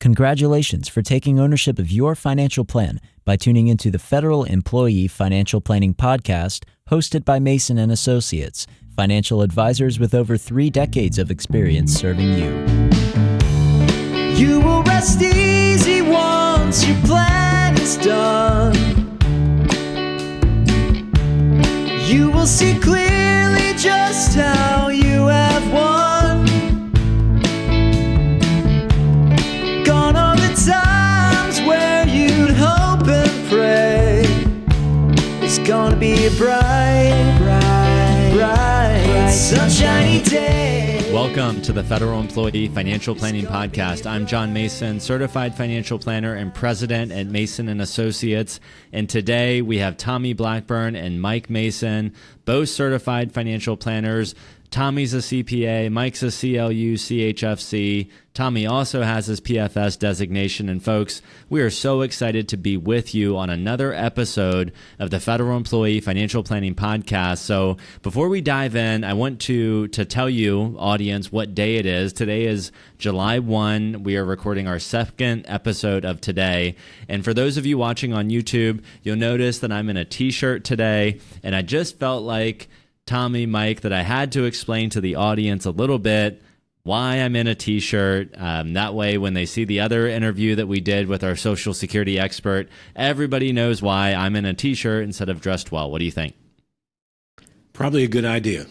Congratulations for taking ownership of your financial plan by tuning into the Federal Employee Financial Planning Podcast, hosted by Mason and Associates, financial advisors with over 3 decades of experience serving you. You will rest easy once your plan is done. You will see clearly just how you have won. Gone are the times where you'd hope and pray. It's gonna be a bright, sunshiny day. Welcome to the Federal Employee Financial Planning Podcast. I'm John Mason, certified financial planner and president at Mason and Associates. And today we have Tommy Blackburn and Mike Mason, both certified financial planners. Tommy's a CPA, Mike's a CLU, CHFC. Tommy also has his PFS designation. And folks, we are so excited to be with you on another episode of the Federal Employee Financial Planning Podcast. So before we dive in, I want to tell you, audience, what day it is. Today is July 1. We are recording our second episode of today. And for those of you watching on YouTube, you'll notice that I'm in a t-shirt today. And I just felt like, Tommy, Mike, that I had to explain to the audience a little bit why I'm in a t-shirt. That way, when they see the other interview that we did with our Social Security expert, everybody knows why I'm in a t-shirt instead of dressed well. What do you think? Probably a good idea.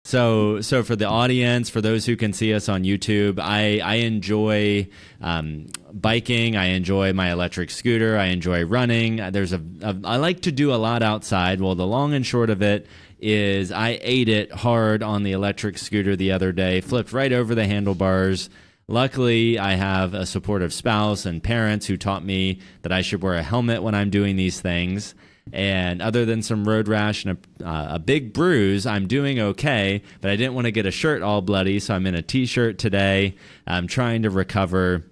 So for the audience, for those who can see us on YouTube, I enjoy biking. I enjoy my electric scooter. I enjoy running. I like to do a lot outside. Well, the long and short of it is I ate it hard on the electric scooter the other day, flipped right over the handlebars. Luckily, I have a supportive spouse and parents who taught me that I should wear a helmet when I'm doing these things. And other than some road rash and a big bruise, I'm doing okay, but I didn't want to get a shirt all bloody, so I'm in a t-shirt today. I'm trying to recover.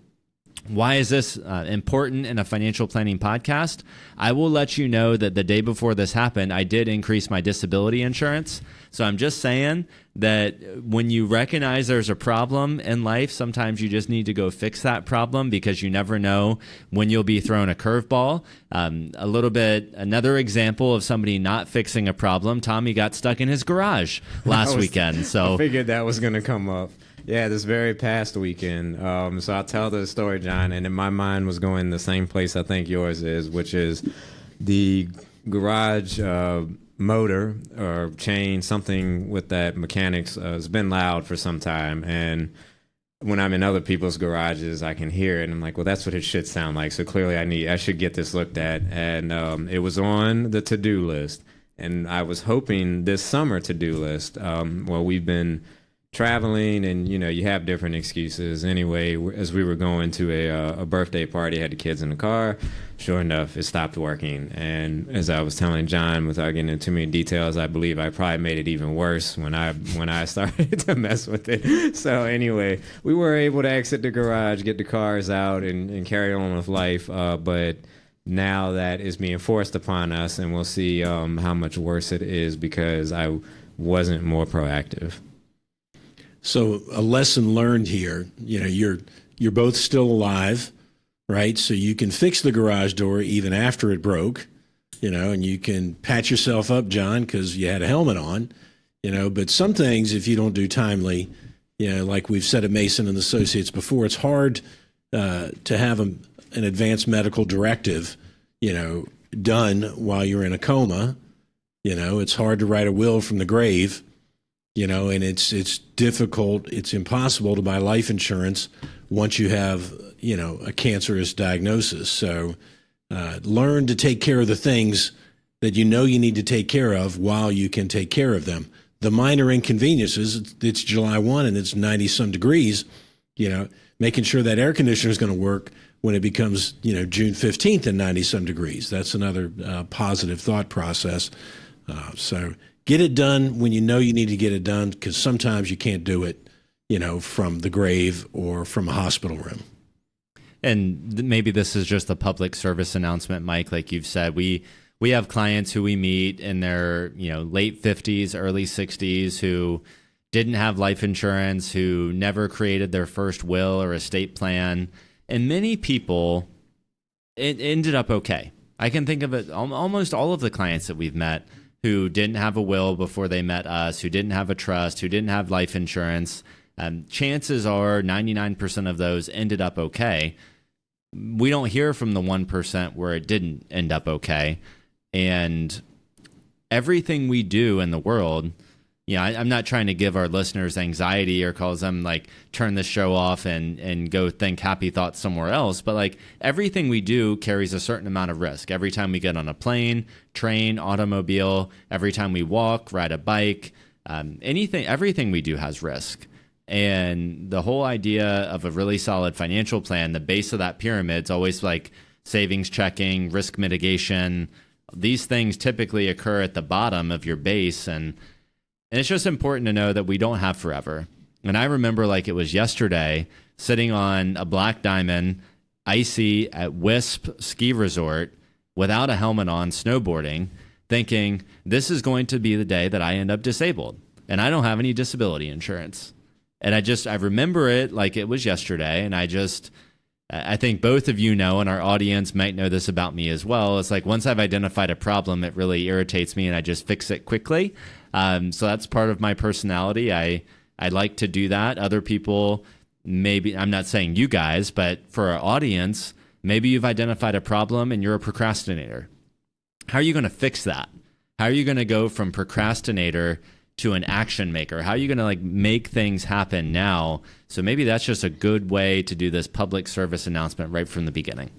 Why is this important in a financial planning podcast? I will let you know that the day before this happened, I did increase my disability insurance. So I'm just saying that when you recognize there's a problem in life, sometimes you just need to go fix that problem because you never know when you'll be thrown a curveball. Another example of somebody not fixing a problem, Tommy got stuck in his garage last weekend. So I figured that was going to come up. Yeah, this very past weekend. So I'll tell the story, John, and in my mind was going the same place I think yours is, which is the garage motor or chain, something with that mechanics has been loud for some time. And when I'm in other people's garages, I can hear it. And I'm like, well, that's what it should sound like. So clearly I should get this looked at. And it was on the to-do list. And I was hoping this summer to-do list. We've been traveling and, you have different excuses. Anyway, as we were going to a birthday party, had the kids in the car. Sure enough, it stopped working. And as I was telling John, without getting into too many details, I believe I probably made it even worse when I started to mess with it. So anyway, we were able to exit the garage, get the cars out, and carry on with life. But now that is being forced upon us, and we'll see how much worse it is because I wasn't more proactive. So a lesson learned here, you're both still alive, right? So you can fix the garage door even after it broke, and you can pat yourself up, John, because you had a helmet on, but some things, if you don't do timely, like we've said at Mason and Associates before, it's hard to have an advanced medical directive, done while you're in a coma. It's hard to write a will from the grave. And it's difficult, it's impossible to buy life insurance once you have, a cancerous diagnosis. So learn to take care of the things that you need to take care of while you can take care of them. The minor inconveniences, it's July 1 and it's 90-some degrees, making sure that air conditioner is going to work when it becomes, June 15th and 90-some degrees. That's another positive thought process. So get it done when you need to get it done, because sometimes you can't do it, from the grave or from a hospital room. And maybe this is just a public service announcement, Mike. Like you've said, we have clients who we meet in their late 50s, early 60s who didn't have life insurance, who never created their first will or estate plan. And many people, it ended up okay. I can think of it, almost all of the clients that we've met who didn't have a will before they met us, who didn't have a trust, who didn't have life insurance. Chances are 99% of those ended up okay. We don't hear from the 1% where it didn't end up okay. And everything we do in the world, I'm not trying to give our listeners anxiety or cause them like turn the show off and go think happy thoughts somewhere else. But like everything we do carries a certain amount of risk. Every time we get on a plane, train, automobile, every time we walk, ride a bike, everything we do has risk. And the whole idea of a really solid financial plan, the base of that pyramid is always like savings checking, risk mitigation. These things typically occur at the bottom of your base. And it's just important to know that we don't have forever. And I remember like it was yesterday, sitting on a Black Diamond, icy at Wisp Ski Resort without a helmet on, snowboarding, thinking this is going to be the day that I end up disabled. And I don't have any disability insurance. And I remember it like it was yesterday. And I think both of you know, and our audience might know this about me as well. It's like once I've identified a problem, it really irritates me and I just fix it quickly. So that's part of my personality. I like to do that. Other people, maybe, I'm not saying you guys, but for our audience, maybe you've identified a problem and you're a procrastinator. How are you going to fix that? How are you going to go from procrastinator to an action maker? How are you going to like make things happen now? So maybe that's just a good way to do this public service announcement right from the beginning.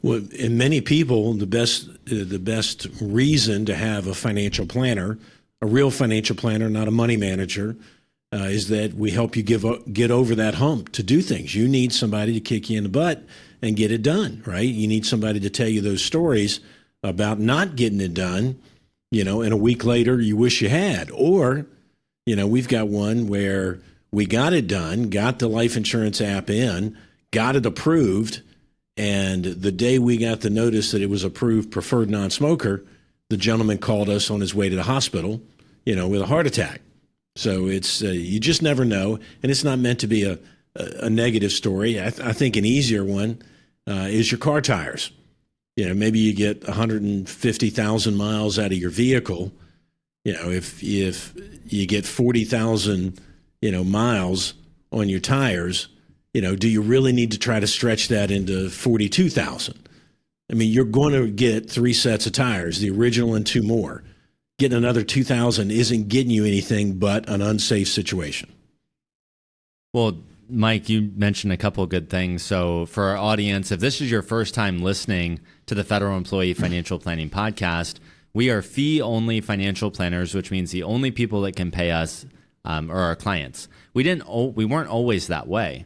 Well, in many people, the best reason to have a financial planner, a real financial planner, not a money manager, is that we help you get over that hump to do things. You need somebody to kick you in the butt and get it done, right? You need somebody to tell you those stories about not getting it done, and a week later you wish you had. Or, we've got one where we got it done, got the life insurance app in, got it approved, and the day we got the notice that it was approved preferred non-smoker, the gentleman called us on his way to the hospital, with a heart attack. So it's you just never know, and it's not meant to be a negative story. I think an easier one is your car tires. Maybe you get 150,000 miles out of your vehicle. If you get 40,000, miles on your tires, do you really need to try to stretch that into 42,000? I mean, you're going to get 3 sets of tires, the original and 2 more. Getting another 2,000 isn't getting you anything but an unsafe situation. Well, Mike, you mentioned a couple of good things. So for our audience, if this is your first time listening to the Federal Employee Financial Planning Podcast, we are fee-only financial planners, which means the only people that can pay us are our clients. We weren't always that way.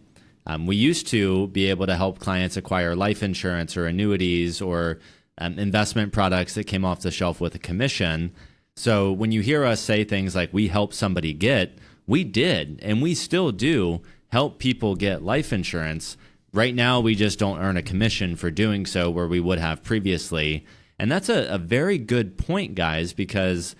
We used to be able to help clients acquire life insurance or annuities or investment products that came off the shelf with a commission. So when you hear us say things like we help somebody get, we did, and we still do help people get life insurance. Right now, we just don't earn a commission for doing so where we would have previously. And that's a very good point, guys, because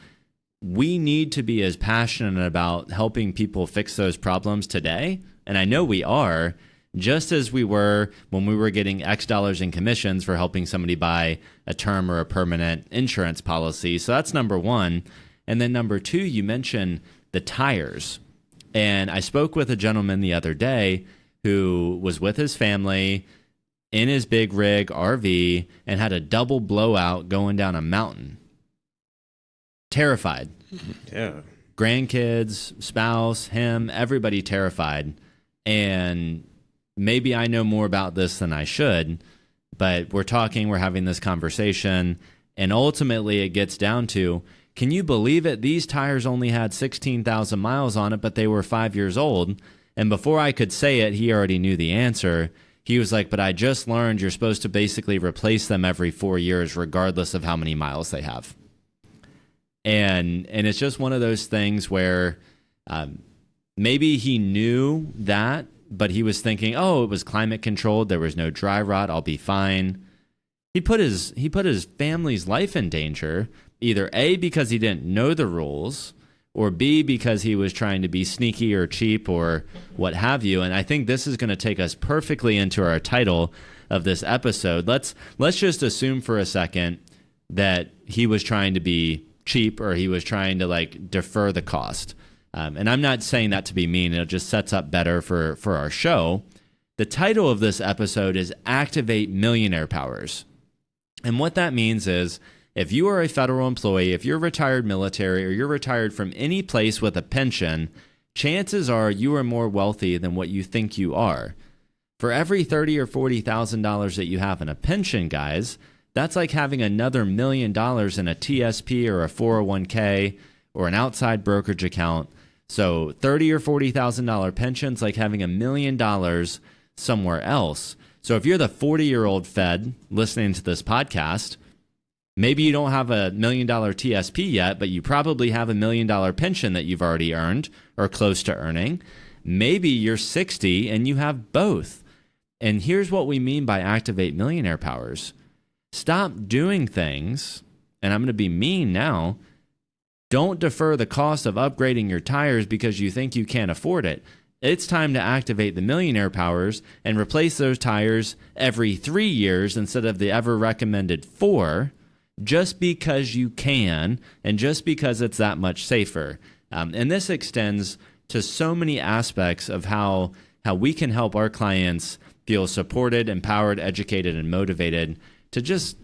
we need to be as passionate about helping people fix those problems today. And I know we are, just as we were when we were getting X dollars in commissions for helping somebody buy a term or a permanent insurance policy. So that's number one. And then number two, you mentioned the tires. And I spoke with a gentleman the other day who was with his family in his big rig RV and had a double blowout going down a mountain. Terrified. Yeah. Grandkids, spouse, him, everybody terrified. And maybe I know more about this than I should, but we're having this conversation, and ultimately it gets down to, can you believe it? These tires only had 16,000 miles on it, but they were 5 years old. And before I could say it, he already knew the answer. He was like, but I just learned you're supposed to basically replace them every 4 years, regardless of how many miles they have. And it's just one of those things where maybe he knew that, but he was thinking, oh, it was climate controlled. There was no dry rot. I'll be fine. He put his family's life in danger, either A, because he didn't know the rules, or B, because he was trying to be sneaky or cheap or what have you. And I think this is going to take us perfectly into our title of this episode. Let's just assume for a second that he was trying to be cheap, or he was trying to like defer the cost. And I'm not saying that to be mean. It just sets up better for our show. The title of this episode is Activate Millionaire Powers. And what that means is, if you are a federal employee, if you're retired military, or you're retired from any place with a pension, chances are you are more wealthy than what you think you are. For every $30,000 or $40,000 that you have in a pension, guys, that's like having another $1 million in a TSP or a 401k or an outside brokerage account. So $30,000 or $40,000 pensions, like having $1 million somewhere else. So if you're the 40-year-old Fed listening to this podcast, maybe you don't have $1 million TSP yet, but you probably have $1 million pension that you've already earned or close to earning. Maybe you're 60 and you have both. And here's what we mean by activate millionaire powers. Stop doing things, and I'm going to be mean now. Don't defer the cost of upgrading your tires because you think you can't afford it. It's time to activate the millionaire powers and replace those tires every 3 years instead of the ever recommended 4, just because you can and just because it's that much safer. And this extends to so many aspects of how we can help our clients feel supported, empowered, educated, and motivated to just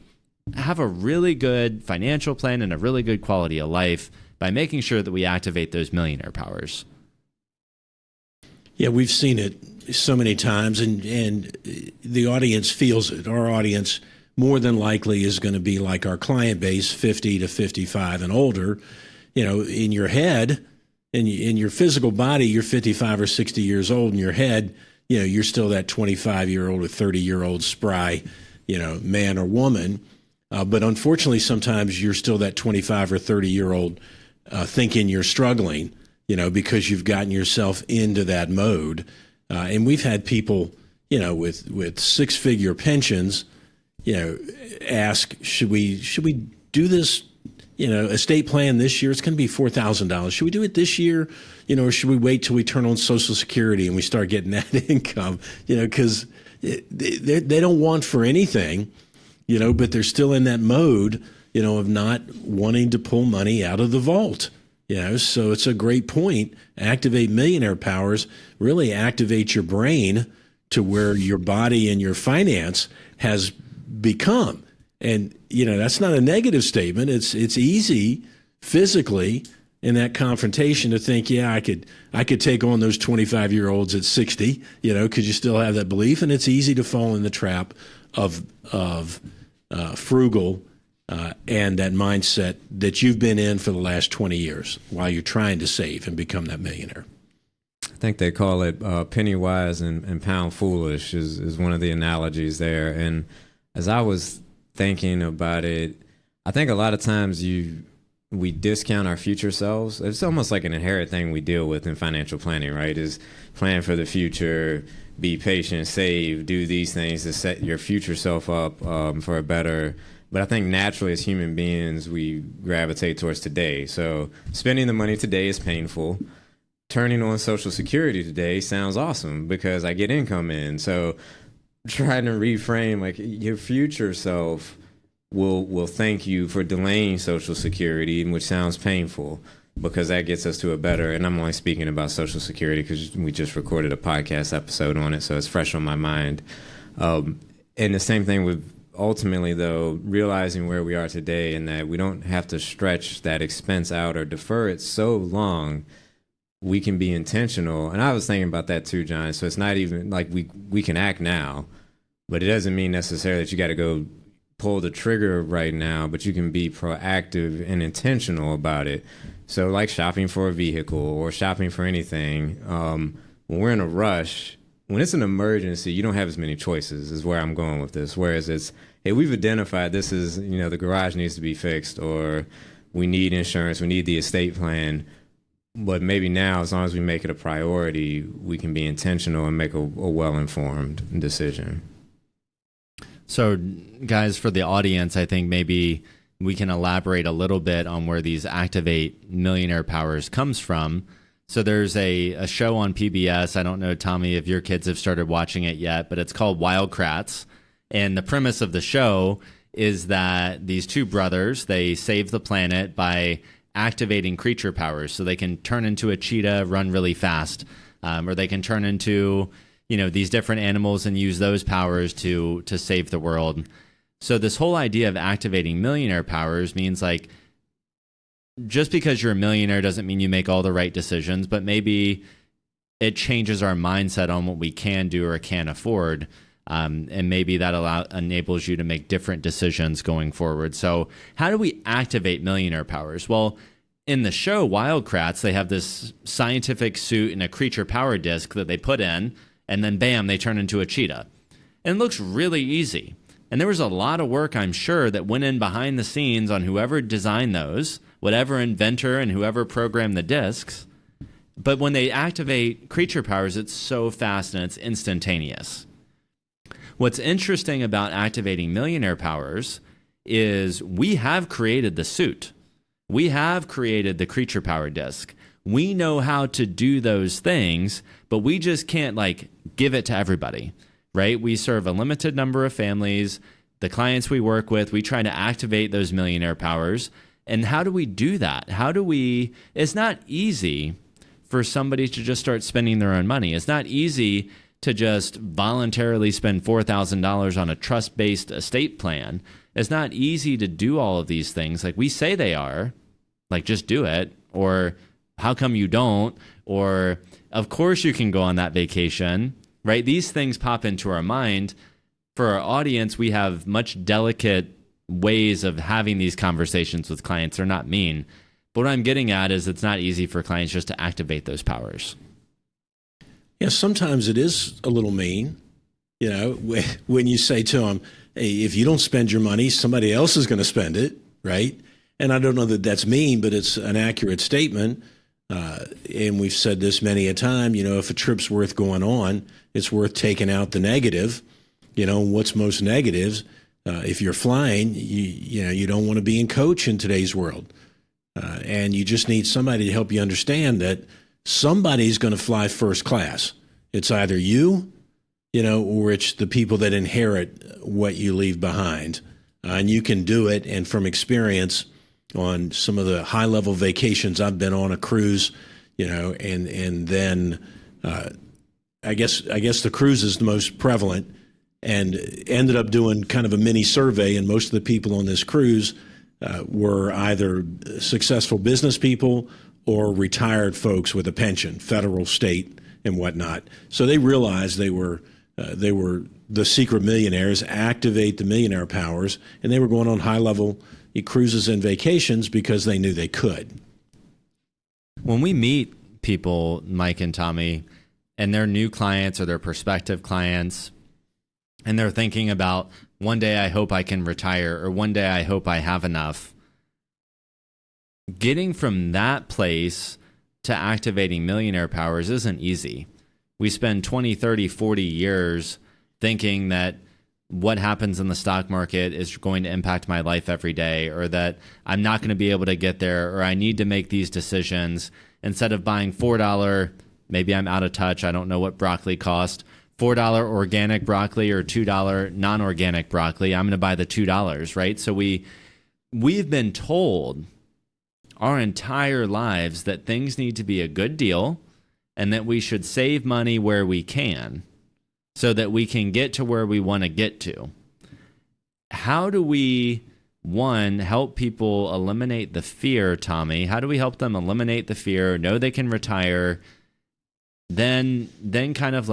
have a really good financial plan and a really good quality of life by making sure that we activate those millionaire powers. Yeah, we've seen it so many times, and the audience feels it. Our audience more than likely is going to be like our client base, 50 to 55 and older. You know, in your head, in your physical body, you're 55 or 60 years old. In your head, you know, you're still that 25-year-old or 30-year-old spry, you know, man or woman. But unfortunately, sometimes you're still that 25 or 30-year-old thinking you're struggling, you know, because you've gotten yourself into that mode. And we've had people, you know, with six-figure pensions, you know, ask, should we do this, you know, estate plan this year? It's going to be $4,000. Should we do it this year? You know, or should we wait till we turn on Social Security and we start getting that income? You know, because they don't want for anything, you know, but they're still in that mode, you know, of not wanting to pull money out of the vault. You know, so it's a great point. Activate millionaire powers, really activate your brain to where your body and your finance has become. And, you know, that's not a negative statement. It's easy physically in that confrontation to think, yeah, I could take on those 25-year-olds at 60, you know, because you still have that belief. And it's easy to fall in the trap of frugal and that mindset that you've been in for the last 20 years while you're trying to save and become that millionaire. I think they call it penny wise and pound foolish is one of the analogies there. And as I was thinking about it, I think a lot of times we discount our future selves. It's almost like an inherent thing we deal with in financial planning, right? Is plan for the future, be patient, save, do these things to set your future self up for a better. But I think naturally as human beings, we gravitate towards today. So spending the money today is painful. Turning on Social Security today sounds awesome because I get income in. So trying to reframe, like, your future self will thank you for delaying Social Security, which sounds painful because that gets us to a better, and I'm only speaking about Social Security because we just recorded a podcast episode on it, so it's fresh on my mind. And the same thing with ultimately, though, realizing where we are today and that we don't have to stretch that expense out or defer it so long. We can be intentional. And I was thinking about that too, John. So it's not even like we can act now, but it doesn't mean necessarily that you got to go pull the trigger right now, but you can be proactive and intentional about it. So like shopping for a vehicle or shopping for anything, when we're in a rush, when it's an emergency, you don't have as many choices is where I'm going with this. Whereas it's, hey, we've identified this is, you know, the garage needs to be fixed or we need insurance, we need the estate plan. But maybe now, as long as we make it a priority, we can be intentional and make a well-informed decision. So, guys, for the audience, I think maybe we can elaborate a little bit on where these activate millionaire powers comes from. So there's a show on PBS. I don't know, Tommy, if your kids have started watching it yet, but it's called Wildcrats. And the premise of the show is that these two brothers, they save the planet by activating creature powers. So they can turn into a cheetah, run really fast, or they can turn into, these different animals and use those powers to save the world. So this whole idea of activating millionaire powers means like, just because you're a millionaire doesn't mean you make all the right decisions, but maybe it changes our mindset on what we can do or can afford. And maybe that enables you to make different decisions going forward. So how do we activate millionaire powers? Well, in the show Wildcrats, they have this scientific suit and a creature power disc that they put in, and then bam, they turn into a cheetah. And it looks really easy. And there was a lot of work, I'm sure, that went in behind the scenes on whoever designed those, whatever inventor and whoever programmed the discs. But when they activate creature powers, it's so fast and it's instantaneous. What's interesting about activating millionaire powers is we have created the suit. We have created the creature power disc. We know how to do those things, but we just can't give it to everybody, right? We serve a limited number of families. The clients we work with, we try to activate those millionaire powers. And how do we do that? It's not easy for somebody to just start spending their own money. It's not easy to just voluntarily spend $4,000 on a trust-based estate plan. It's not easy to do all of these things. Like we say they are, just do it, or how come you don't? Or of course you can go on that vacation, right? These things pop into our mind. For our audience, we have much delicate ways of having these conversations with clients. They're not mean. But what I'm getting at is it's not easy for clients just to activate those powers. Yeah, sometimes it is a little mean, when you say to them, hey, if you don't spend your money, somebody else is going to spend it, right? And I don't know that that's mean, but it's an accurate statement. And we've said this many a time, if a trip's worth going on, it's worth taking out the negative. What's most negatives? If you're flying, you don't want to be in coach in today's world. And you just need somebody to help you understand that somebody's going to fly first class. It's either you, or it's the people that inherit what you leave behind. And you can do it. And from experience on some of the high-level vacations I've been on, a cruise, and then I guess the cruise is the most prevalent, and ended up doing kind of a mini survey, and most of the people on this cruise were either successful business people or retired folks with a pension, federal, state, and whatnot. So they realized they were the secret millionaires, activate the millionaire powers, and they were going on high-level cruises and vacations because they knew they could. When we meet people, Mike and Tommy, and they're new clients or they're prospective clients, and they're thinking about, one day I hope I can retire, or one day I hope I have enough, getting from that place to activating millionaire powers isn't easy. We spend 20, 30, 40 years thinking that what happens in the stock market is going to impact my life every day, or that I'm not going to be able to get there, or I need to make these decisions. Instead of buying $4, maybe I'm out of touch, I don't know what broccoli cost, $4 organic broccoli or $2 non-organic broccoli, I'm going to buy the $2, right? So we've been told our entire lives that things need to be a good deal and that we should save money where we can so that we can get to where we want to get to. How do we, one, help people eliminate the fear, Tommy? How do we help them eliminate the fear, know they can retire, then kind of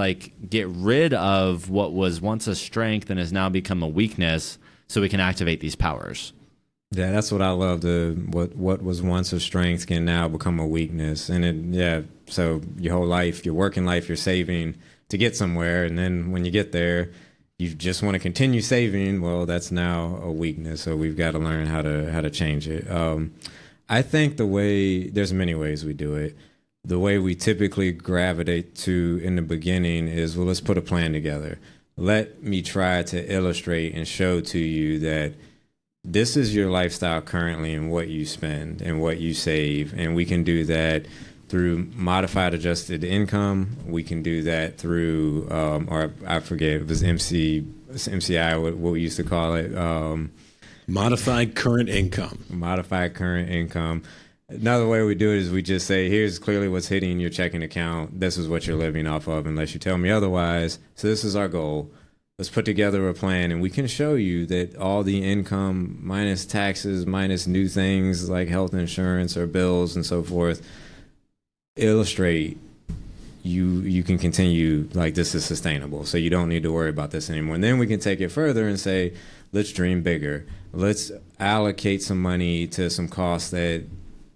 get rid of what was once a strength and has now become a weakness so we can activate these powers? Yeah, that's what I love. What was once a strength can now become a weakness. And so your whole life, your working life, you're saving to get somewhere. And then when you get there, you just want to continue saving. Well, that's now a weakness. So we've got to learn how to change it. I think there's many ways we do it. The way we typically gravitate to in the beginning is, well, let's put a plan together. Let me try to illustrate and show to you that this is your lifestyle currently and what you spend and what you save. And we can do that through modified adjusted income. We can do that through, or I forget, it was MCI, what we used to call it. Modified current income. Modified current income. Another way we do it is we just say, here's clearly what's hitting your checking account. This is what you're living off of, unless you tell me otherwise. So this is our goal. Let's put together a plan, and we can show you that all the income minus taxes, minus new things like health insurance or bills and so forth, illustrate you can continue, like, this is sustainable. So you don't need to worry about this anymore. And then we can take it further and say, let's dream bigger. Let's allocate some money to some costs that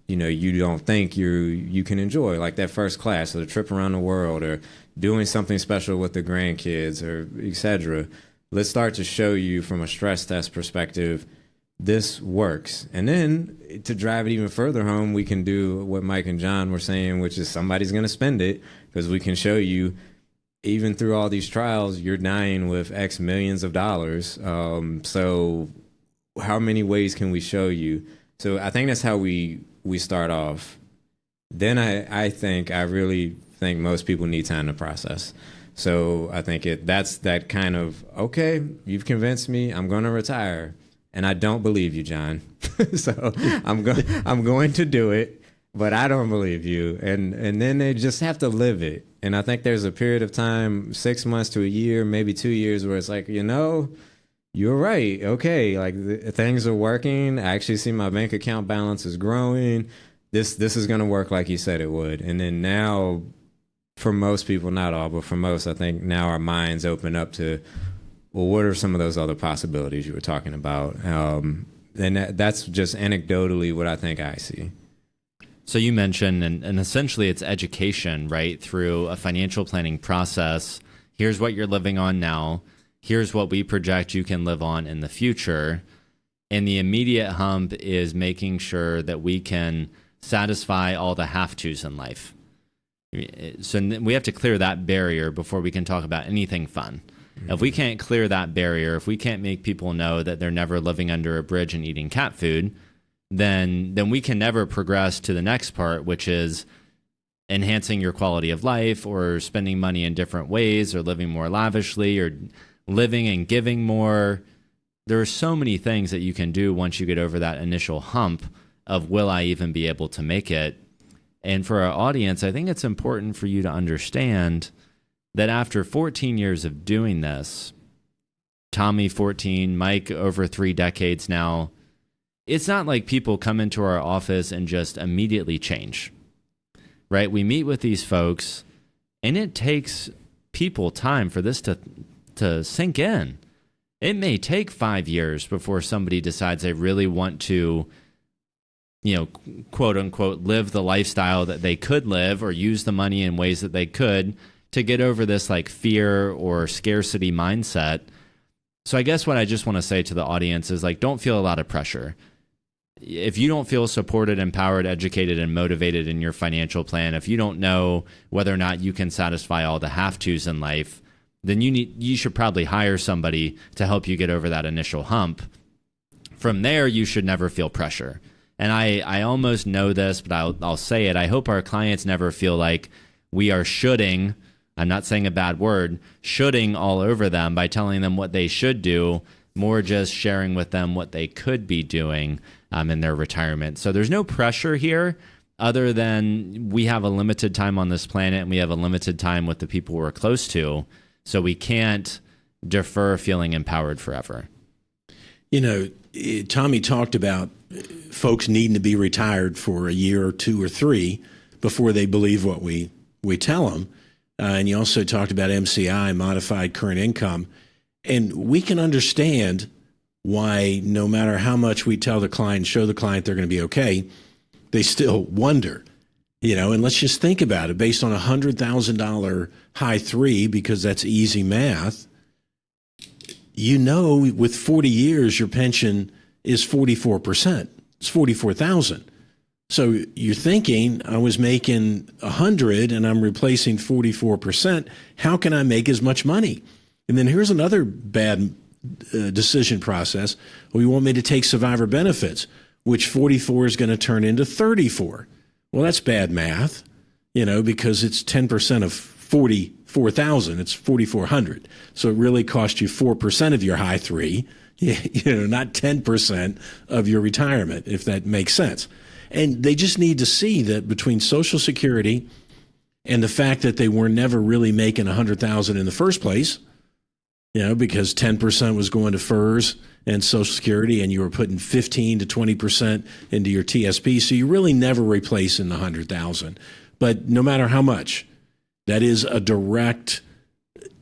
you don't think you can enjoy, like that first class or the trip around the world or doing something special with the grandkids or etc. Let's start to show you from a stress test perspective, this works. And then to drive it even further home, we can do what Mike and John were saying, which is somebody's going to spend it, because we can show you even through all these trials, you're dying with X millions of dollars. So how many ways can we show you? So I think that's how we start off. Then I really think most people need time to process. So I think that's that kind of, okay, you've convinced me, I'm going to retire. And I don't believe you, John. So I'm going to do it, but I don't believe you. And then they just have to live it. And I think there's a period of time, 6 months to a year, maybe 2 years, where it's like, you're right. Okay, like things are working. I actually see my bank account balance is growing. This is going to work like you said it would. And then now, for most people, not all, but for most, I think now our minds open up to, well, what are some of those other possibilities you were talking about? And that's just anecdotally what I think I see. So you mentioned, and essentially it's education, right? Through a financial planning process. Here's what you're living on now. Here's what we project you can live on in the future. And the immediate hump is making sure that we can satisfy all the have-tos in life. So we have to clear that barrier before we can talk about anything fun. Mm-hmm. If we can't clear that barrier, if we can't make people know that they're never living under a bridge and eating cat food, then we can never progress to the next part, which is enhancing your quality of life or spending money in different ways or living more lavishly or living and giving more. There are so many things that you can do once you get over that initial hump of, will I even be able to make it? And for our audience, I think it's important for you to understand that after 14 years of doing this, Tommy 14, Mike over 3 decades now, it's not like people come into our office and just immediately change, right? We meet with these folks, and it takes people time for this to sink in. It may take 5 years before somebody decides they really want to, quote unquote, live the lifestyle that they could live or use the money in ways that they could to get over this like fear or scarcity mindset. So I guess what I just want to say to the audience is, like, don't feel a lot of pressure. If you don't feel supported, empowered, educated, and motivated in your financial plan, if you don't know whether or not you can satisfy all the have-tos in life, then you should probably hire somebody to help you get over that initial hump. From there, you should never feel pressure. And I almost know this, but I'll say it. I hope our clients never feel like we are shoulding, I'm not saying a bad word, shoulding all over them by telling them what they should do, more just sharing with them what they could be doing in their retirement. So there's no pressure here other than we have a limited time on this planet and we have a limited time with the people we're close to. So we can't defer feeling empowered forever. Tommy talked about folks needing to be retired for a year or 2 or 3 before they believe what we tell them. And you also talked about MCI, modified current income. And we can understand why no matter how much we tell the client, show the client they're going to be okay, they still wonder. And let's just think about it. Based on $100,000 high 3, because that's easy math, with 40 years, your pension is 44%. It's 44,000. So you're thinking, I was making 100 and I'm replacing 44%. How can I make as much money? And then here's another bad decision process. Well, you want me to take survivor benefits, which 44 is going to turn into 34. Well, that's bad math, because it's 10% of 44,000. It's 4,400. So it really cost you 4% of your high three, not 10% of your retirement, if that makes sense. And they just need to see that between Social Security and the fact that they were never really making 100,000 in the first place, because 10% was going to FERS and Social Security, and you were putting 15 to 20% into your TSP. So you really never replacing the 100,000. But no matter how much, that is a direct,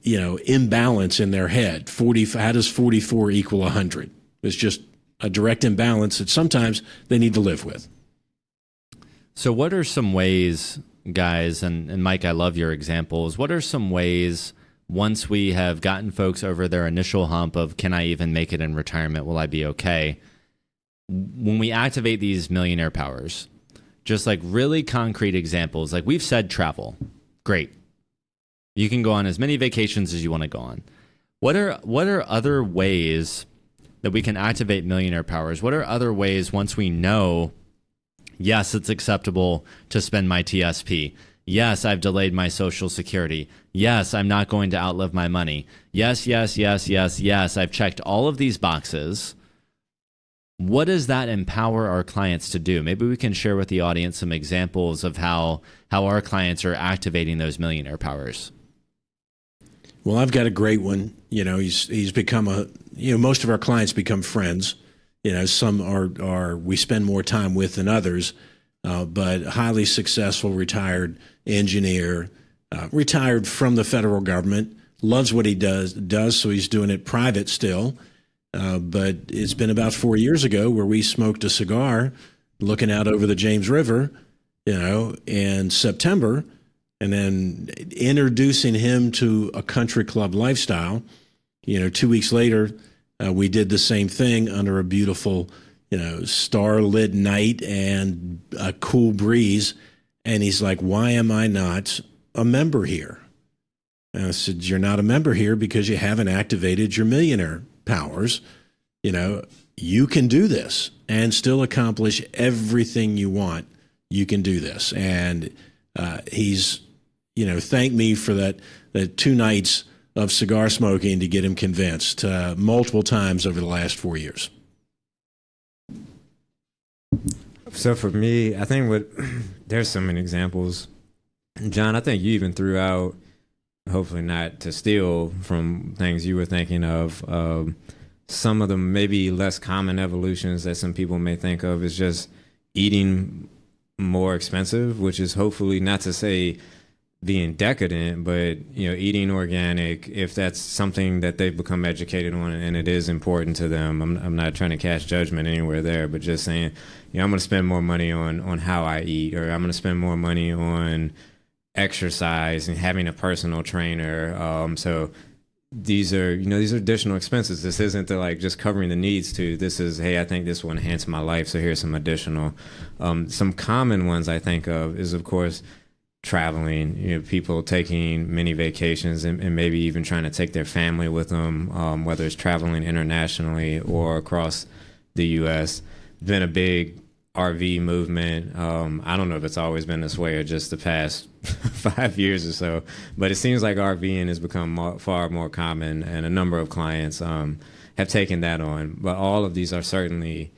imbalance in their head. How does 44 equal 100? It's just a direct imbalance that sometimes they need to live with. So what are some ways, guys, and Mike, I love your examples. What are some ways, once we have gotten folks over their initial hump of, can I even make it in retirement? Will I be okay? When we activate these millionaire powers, just like really concrete examples, like we've said travel, great. You can go on as many vacations as you want to go on. What are other ways that we can activate millionaire powers? What are other ways, once we know, yes, it's acceptable to spend my TSP. Yes, I've delayed my Social Security. Yes, I'm not going to outlive my money. Yes, I've checked all of these boxes. What does that empower our clients to do? Maybe we can share with the audience some examples of how our clients are activating those millionaire powers. Well, I've got a great one. He's become most of our clients become friends. Some are we spend more time with than others, but highly successful retired engineer, retired from the federal government, loves what he does, so he's doing it private still. But it's been about 4 years ago where we smoked a cigar looking out over the James River, in September, and then introducing him to a country club lifestyle. 2 weeks later, we did the same thing under a beautiful, star-lit night and a cool breeze. And he's like, why am I not a member here? And I said, you're not a member here because you haven't activated your millionaire powers. You can do this and still accomplish everything you want. You can do this. And he's, thanked me for that 2 nights of cigar smoking to get him convinced multiple times over the last 4 years. So for me, I think there's so many examples. John, I think you even threw out, hopefully not to steal from things you were thinking of, some of the maybe less common evolutions that some people may think of is just eating more expensive, which is hopefully not to say being decadent, but eating organic, if that's something that they've become educated on and it is important to them. I'm not trying to cast judgment anywhere there, but just saying, I'm going to spend more money on how I eat, or I'm going to spend more money on exercise and having a personal trainer. So these are additional expenses. This isn't just covering the needs this is, hey, I think this will enhance my life, so here's some additional. Some common ones I think of is, of course, traveling, people taking mini vacations and maybe even trying to take their family with them, whether it's traveling internationally or across the U.S. Been a big RV movement. I don't know if it's always been this way or just the past 5 years or so, but it seems like RVing has become far more common, and a number of clients have taken that on. But all of these are certainly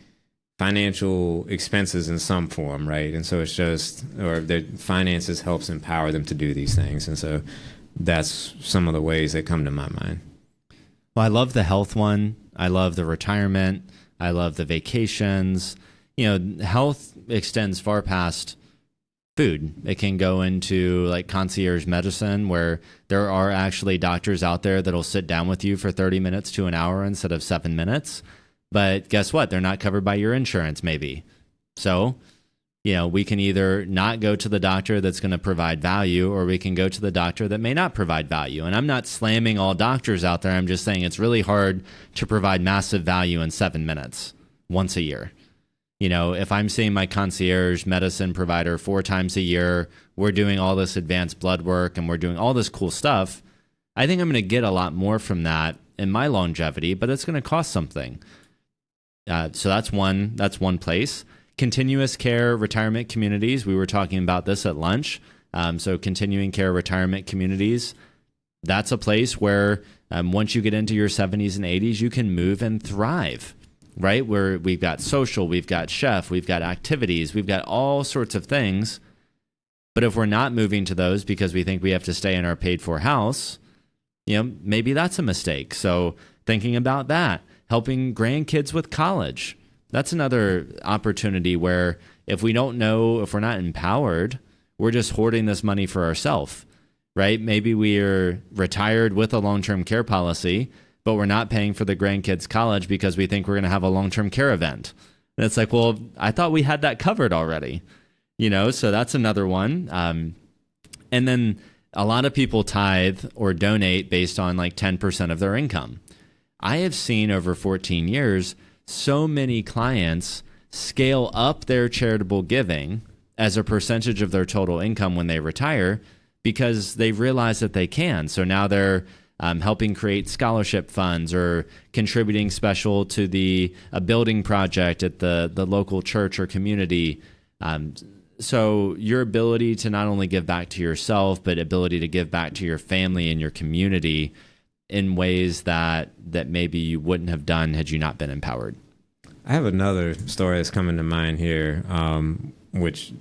financial expenses in some form, right? And so it's just, or their finances helps empower them to do these things. And so that's some of the ways that come to my mind. Well, I love the health one. I love the retirement. I love the vacations. Health extends far past food. It can go into like concierge medicine, where there are actually doctors out there that'll sit down with you for 30 minutes to an hour instead of 7 minutes. But guess what? They're not covered by your insurance, maybe. So, we can either not go to the doctor that's going to provide value, or we can go to the doctor that may not provide value. And I'm not slamming all doctors out there. I'm just saying it's really hard to provide massive value in 7 minutes once a year. If I'm seeing my concierge medicine provider 4 times a year, we're doing all this advanced blood work and we're doing all this cool stuff, I think I'm going to get a lot more from that in my longevity, but it's going to cost something. So that's one place. Continuous care retirement communities. We were talking about this at lunch. So continuing care retirement communities, that's a place where once you get into your 70s and 80s, you can move and thrive, right? Where we've got social, we've got chef, we've got activities, we've got all sorts of things. But if we're not moving to those because we think we have to stay in our paid for house, maybe that's a mistake. So thinking about that, helping grandkids with college, that's another opportunity where if we don't know, if we're not empowered, we're just hoarding this money for ourselves, right? Maybe we are retired with a long-term care policy, but we're not paying for the grandkids' college because we think we're going to have a long-term care event. And it's like, well, I thought we had that covered already, so that's another one. And then a lot of people tithe or donate based on like 10% of their income. I have seen over 14 years, so many clients scale up their charitable giving as a percentage of their total income when they retire because they've realized that they can. So now they're helping create scholarship funds or contributing special to a building project at the local church or community. So your ability to not only give back to yourself, but ability to give back to your family and your community in ways that maybe you wouldn't have done had you not been empowered. I have another story that's coming to mind here, which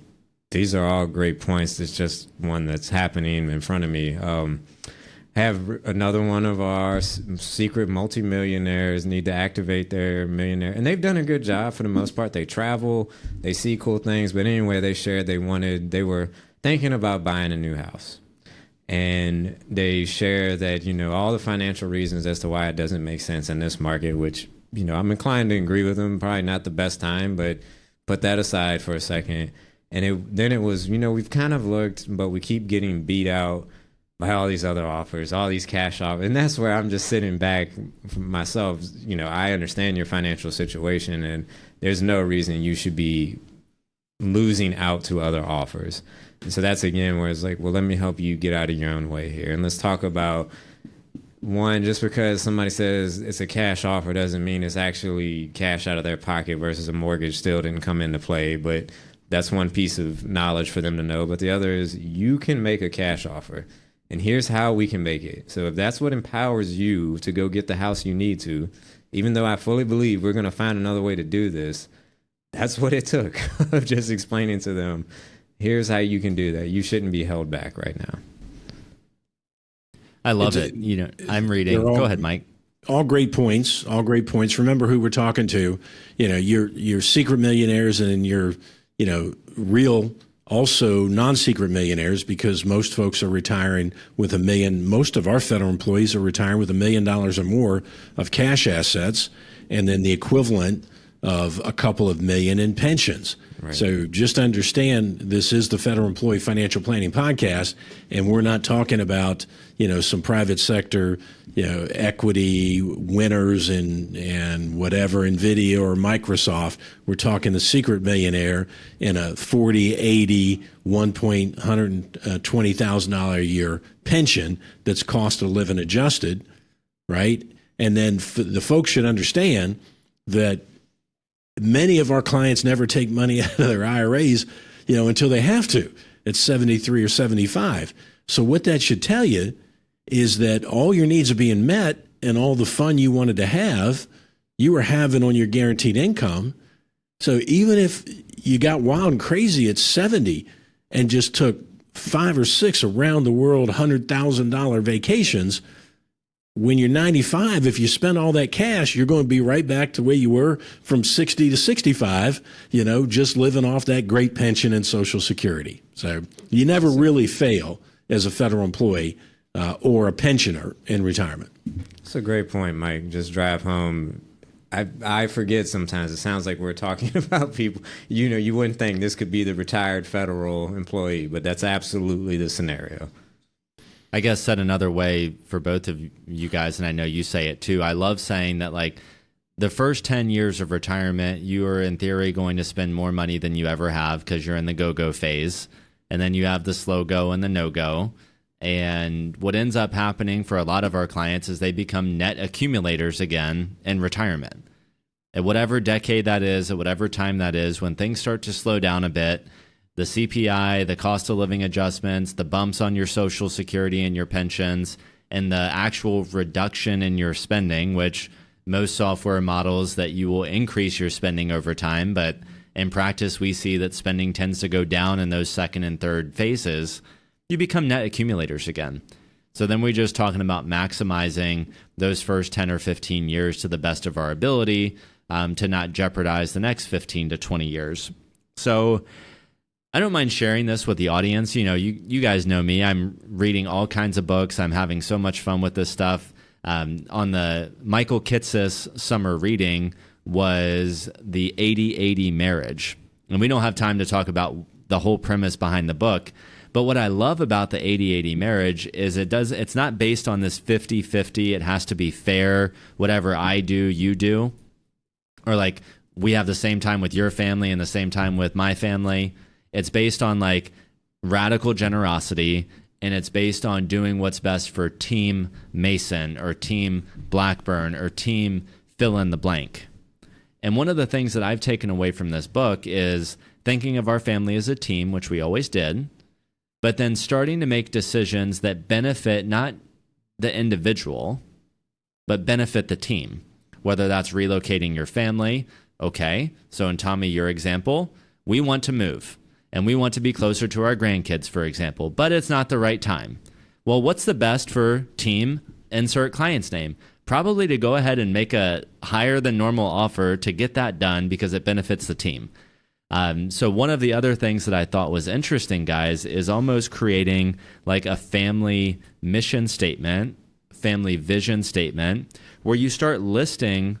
these are all great points. It's just one that's happening in front of me. Have another one of our secret multimillionaires need to activate their millionaire. And they've done a good job for the most part. They travel, they see cool things. But anyway, they shared they were thinking about buying a new house. And they share that, all the financial reasons as to why it doesn't make sense in this market, which, I'm inclined to agree with them. Probably not the best time, but put that aside for a second. And then it was, we've kind of looked, but we keep getting beat out by all these other offers, all these cash offers. And that's where I'm just sitting back for myself. I understand your financial situation, and there's no reason you should be losing out to other offers. And so that's, again, where it's like, well, let me help you get out of your own way here. And let's talk about, one, just because somebody says it's a cash offer doesn't mean it's actually cash out of their pocket versus a mortgage still didn't come into play. But that's one piece of knowledge for them to know. But the other is you can make a cash offer. And here's how we can make it. So if that's what empowers you to go get the house you need to, even though I fully believe we're going to find another way to do this, that's what it took of just explaining to them, here's how you can do that. You shouldn't be held back right now. I love it. I'm reading. Go ahead, Mike. All great points. All great points. Remember who we're talking to. Your secret millionaires and your, real, also non-secret millionaires, because most folks are retiring with $1 million. Most of our federal employees are retiring with $1 million or more of cash assets, and then the equivalent of a couple of million in pensions. Right. So just understand, this is the Federal Employee Financial Planning Podcast, and we're not talking about, some private sector, equity winners and whatever, NVIDIA or Microsoft. We're talking the secret millionaire in a 40, 80, $120,000 a year pension that's cost of living adjusted, right? And then the folks should understand that many of our clients never take money out of their IRAs, until they have to at 73 or 75. So what that should tell you is that all your needs are being met, and all the fun you wanted to have, you were having on your guaranteed income. So even if you got wild and crazy at 70 and just took 5 or 6 around the world $100,000 vacations, when you're 95, if you spend all that cash, you're going to be right back to where you were from 60 to 65, just living off that great pension and Social Security. So you never really fail as a federal employee or a pensioner in retirement. That's a great point, Mike. Just drive home. I forget sometimes. It sounds like we're talking about people. You wouldn't think this could be the retired federal employee, but that's absolutely the scenario. I guess said another way for both of you guys, and I know you say it too, I love saying that, like, the first 10 years of retirement, you are in theory going to spend more money than you ever have because you're in the go-go phase. And then you have the slow go and the no-go. And what ends up happening for a lot of our clients is they become net accumulators again in retirement. At whatever decade that is, at whatever time that is, when things start to slow down a bit, the CPI, the cost of living adjustments, the bumps on your Social Security and your pensions, and the actual reduction in your spending, which most software models that you will increase your spending over time, but in practice, we see that spending tends to go down in those second and third phases. You become net accumulators again. So then we're just talking about maximizing those first 10 or 15 years to the best of our ability to not jeopardize the next 15 to 20 years. So I don't mind sharing this with the audience. You guys know me. I'm reading all kinds of books. I'm having so much fun with this stuff. On the Michael Kitces summer reading was the 80-80 marriage. And we don't have time to talk about the whole premise behind the book. But what I love about the 80-80 marriage is it's not based on this 50-50. It has to be fair. Whatever I do, you do. Or like we have the same time with your family and the same time with my family. It's based on like radical generosity, and it's based on doing what's best for Team Mason or Team Blackburn or Team fill in the blank. And one of the things that I've taken away from this book is thinking of our family as a team, which we always did, but then starting to make decisions that benefit not the individual, but benefit the team, whether that's relocating your family. Okay, so in Tommy, your example, we want to move and we want to be closer to our grandkids, for example, but it's not the right time. Well, what's the best for team? Insert client's name. Probably to go ahead and make a higher than normal offer to get that done because it benefits the team. So one of the other things that I thought was interesting, guys, is almost creating like a family mission statement, family vision statement, where you start listing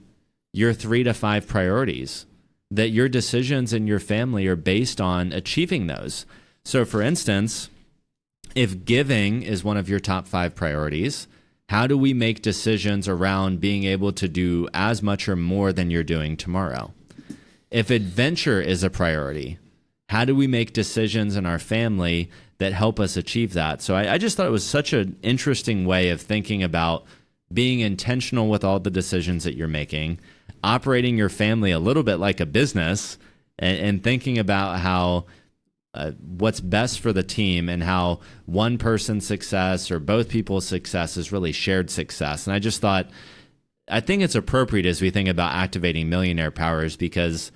your 3 to 5 priorities that your decisions in your family are based on achieving those. So for instance, if giving is one of your top 5 priorities, how do we make decisions around being able to do as much or more than you're doing tomorrow? If adventure is a priority, how do we make decisions in our family that help us achieve that? So I just thought it was such an interesting way of thinking about being intentional with all the decisions that you're making, operating your family a little bit like a business, and thinking about how what's best for the team and how one person's success or both people's success is really shared success. And I just thought, I think it's appropriate as we think about activating millionaire powers because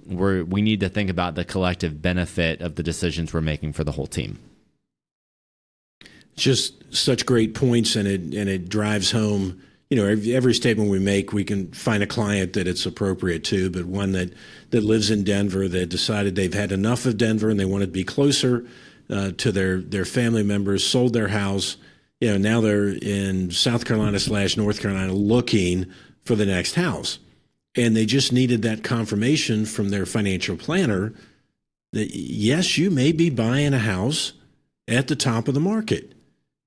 we need to think about the collective benefit of the decisions we're making for the whole team. Just such great points, and it drives home. Every statement we make, we can find a client that it's appropriate to, but one that lives in Denver that decided they've had enough of Denver and they want to be closer to their family members, sold their house. Now they're in South Carolina / North Carolina looking for the next house. And they just needed that confirmation from their financial planner that, yes, you may be buying a house at the top of the market.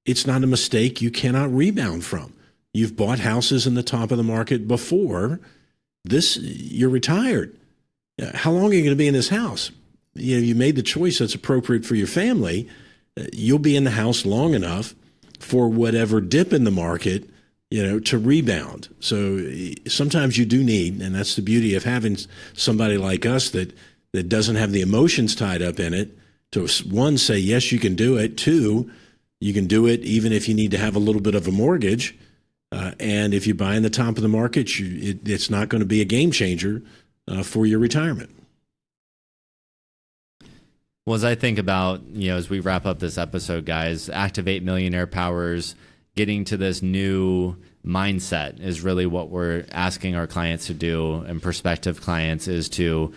It's not a mistake you cannot rebound from. You've bought houses in the top of the market before. You're retired. How long are you going to be in this house? You made the choice that's appropriate for your family. You'll be in the house long enough for whatever dip in the market, to rebound. So sometimes you do need, and that's the beauty of having somebody like us that doesn't have the emotions tied up in it, to one, say, yes, you can do it. 2, you can do it even if you need to have a little bit of a mortgage. And if you buy in the top of the market, it's not going to be a game changer for your retirement. Well, as I think about, as we wrap up this episode, guys, activate millionaire powers, getting to this new mindset is really what we're asking our clients to do, and prospective clients, is to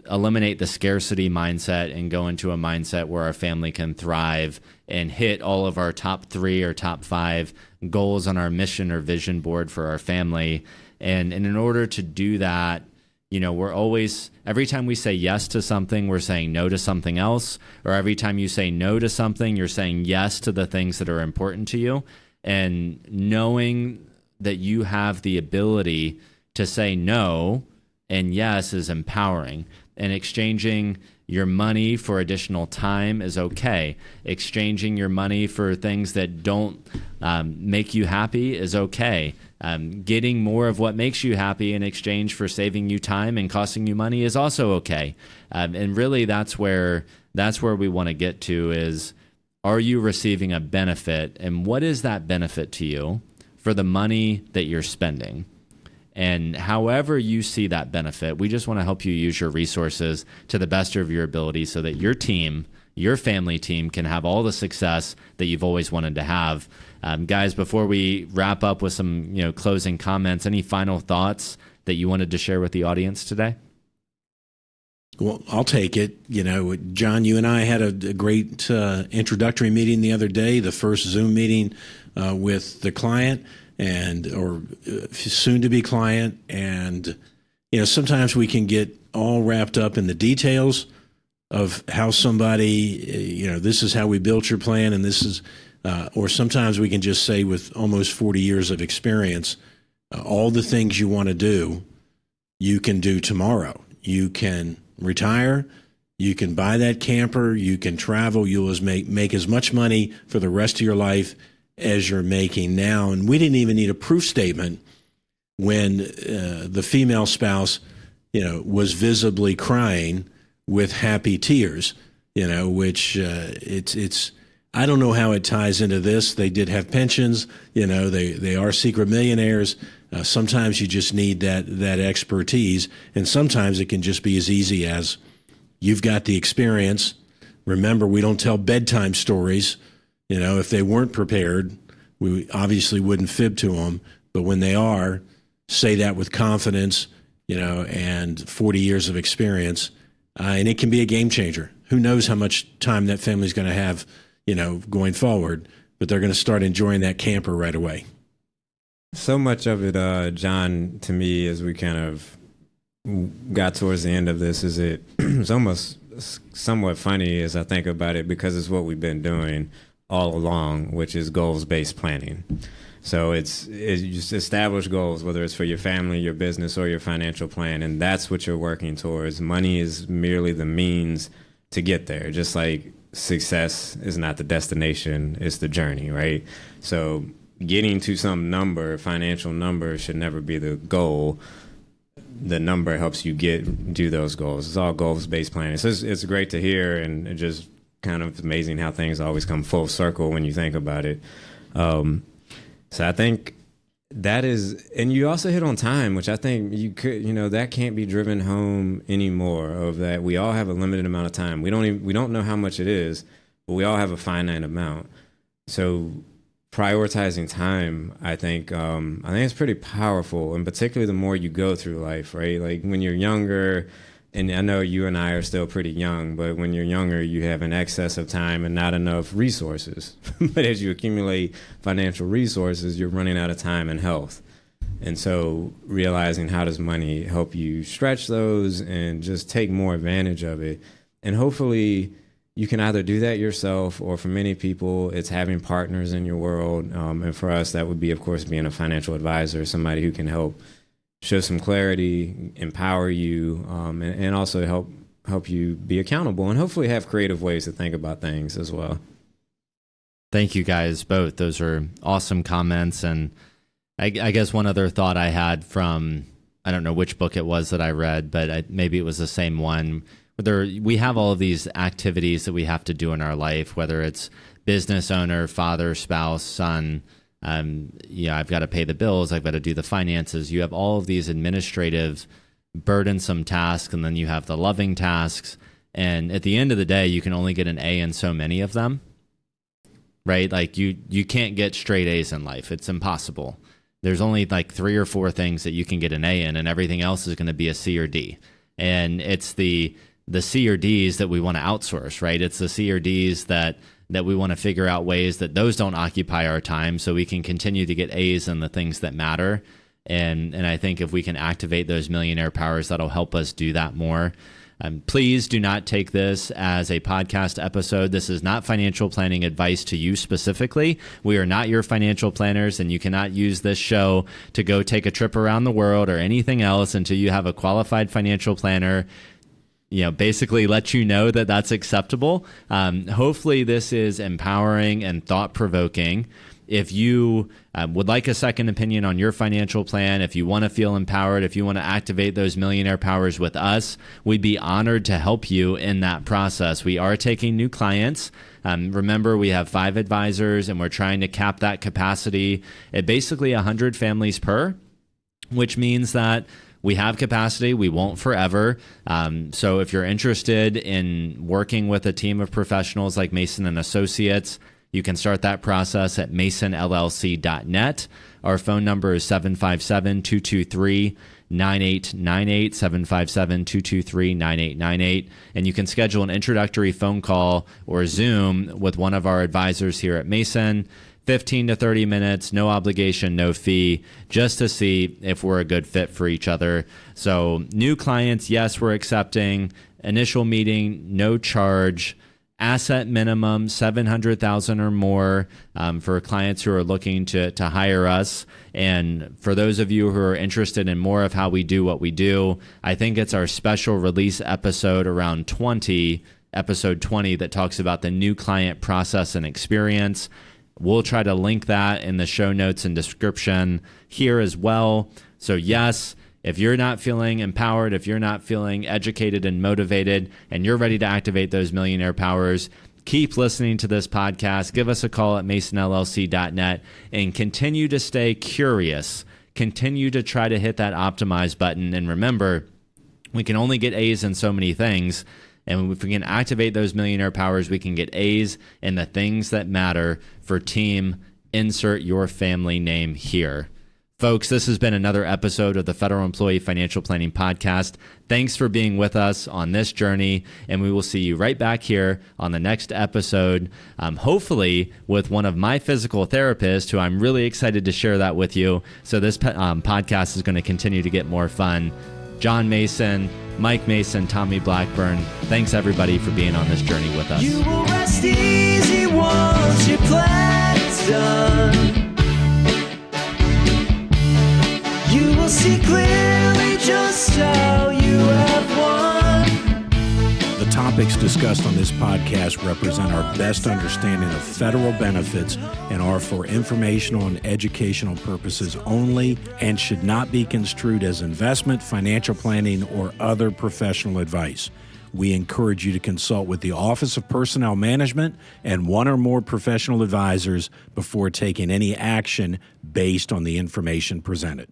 eliminate the scarcity mindset and go into a mindset where our family can thrive and hit all of our top 3 or top 5 goals on our mission or vision board for our family. And in order to do that, we're always, every time we say yes to something, we're saying no to something else. Or every time you say no to something, you're saying yes to the things that are important to you. And knowing that you have the ability to say no and yes is empowering. And exchanging your money for additional time is okay. Exchanging your money for things that don't make you happy is okay. Getting more of what makes you happy in exchange for saving you time and costing you money is also okay. And really, that's where we want to get to is, are you receiving a benefit, and what is that benefit to you for the money that you're spending? And however you see that benefit, we just want to help you use your resources to the best of your ability so that your team, your family team, can have all the success that you've always wanted to have. Guys, before we wrap up with some closing comments, any final thoughts that you wanted to share with the audience today? Well, I'll take it. John, you and I had a great introductory meeting the other day, the first Zoom meeting with the client or soon to be client. And, sometimes we can get all wrapped up in the details of how somebody, this is how we built your plan. And this is, or sometimes we can just say with almost 40 years of experience, all the things you want to do, you can do tomorrow. You can retire, you can buy that camper, you can travel, you'll make as much money for the rest of your life as you're making now. And we didn't even need a proof statement when the female spouse, was visibly crying with happy tears, which it's I don't know how it ties into this. They did have pensions, they are secret millionaires. Sometimes you just need that expertise, and sometimes it can just be as easy as you've got the experience. Remember, we don't tell bedtime stories. If they weren't prepared, we obviously wouldn't fib to them. But when they are, say that with confidence, and 40 years of experience, and it can be a game changer. Who knows how much time that family's going to have, going forward, but they're going to start enjoying that camper right away. So much of it, John, to me, as we kind of got towards the end of this, is it's almost somewhat funny as I think about it, because it's what we've been doing all along, which is goals-based planning. So it's you just establish goals, whether it's for your family, your business, or your financial plan, and that's what you're working towards. Money is merely the means to get there, just like success is not the destination, it's the journey, right? So getting to some number, financial number, should never be the goal. The number helps you do those goals. It's all goals-based planning. So it's great to hear, and it just kind of amazing how things always come full circle when you think about it. So I think that is, and you also hit on time, which I think you could, that can't be driven home anymore, of that we all have a limited amount of time. We don't know how much it is, but we all have a finite amount. So prioritizing time, I think it's pretty powerful, and particularly the more you go through life, right? Like when you're younger, and I know you and I are still pretty young, but when you're younger, you have an excess of time and not enough resources. But as you accumulate financial resources, you're running out of time and health. And so realizing how does money help you stretch those and just take more advantage of it. And hopefully you can either do that yourself, or for many people, it's having partners in your world. And for us, that would be, of course, being a financial advisor, somebody who can help show some clarity, empower you, and also help you be accountable, and hopefully have creative ways to think about things as well. Thank you guys both. Those are awesome comments. And I guess one other thought I had from, I don't know which book it was that I read, but maybe it was the same one. We have all of these activities that we have to do in our life, whether it's business owner, father, spouse, son. I've got to pay the bills, I've got to do the finances. You have all of these administrative, burdensome tasks, and then you have the loving tasks. And at the end of the day, you can only get an A in so many of them, right? Like you can't get straight A's in life. It's impossible. There's only like 3 or 4 things that you can get an A in, and everything else is going to be a C or D. And it's the C or D's that we want to outsource, right? It's the C or D's that we want to figure out ways that those don't occupy our time, so we can continue to get A's in the things that matter. And I think if we can activate those millionaire powers, that'll help us do that more. Please do not take this as a podcast episode. This is not financial planning advice to you specifically. We are not your financial planners, and you cannot use this show to go take a trip around the world or anything else until you have a qualified financial planner basically let you know that that's acceptable. Hopefully this is empowering and thought-provoking. If you would like a second opinion on your financial plan, if you want to feel empowered, if you want to activate those millionaire powers with us, we'd be honored to help you in that process. We are taking new clients. Remember, we have 5 advisors, and we're trying to cap that capacity at basically 100 families per, which means that we have capacity. We won't forever. So if you're interested in working with a team of professionals like Mason and Associates, you can start that process at masonllc.net. Our phone number is 757-223-9898, 757-223-9898. And you can schedule an introductory phone call or Zoom with one of our advisors here at Mason. 15 to 30 minutes, no obligation, no fee, just to see if we're a good fit for each other. So new clients, yes, we're accepting. Initial meeting, no charge. Asset minimum, $700,000 or more for clients who are looking to hire us. And for those of you who are interested in more of how we do what we do, I think it's our special release episode around episode 20, that talks about the new client process and experience. We'll try to link that in the show notes and description here as well. So yes, if you're not feeling empowered, if you're not feeling educated and motivated, and you're ready to activate those millionaire powers, keep listening to this podcast. Give us a call at masonllc.net and continue to stay curious. Continue to try to hit that optimize button. And remember, we can only get A's in so many things. And if we can activate those millionaire powers, we can get A's in the things that matter for team. Insert your family name here. Folks, this has been another episode of the Federal Employee Financial Planning Podcast. Thanks for being with us on this journey, and we will see you right back here on the next episode, hopefully with one of my physical therapists, who I'm really excited to share that with you. So this podcast is going to continue to get more fun. John Mason, Mike Mason, Tommy Blackburn, thanks everybody for being on this journey with us. You will rest easy once your plan's done. You will see clearly just how you have won. The topics discussed on this podcast represent our best understanding of federal benefits and are for informational and educational purposes only, and should not be construed as investment, financial planning, or other professional advice. We encourage you to consult with the Office of Personnel Management and one or more professional advisors before taking any action based on the information presented.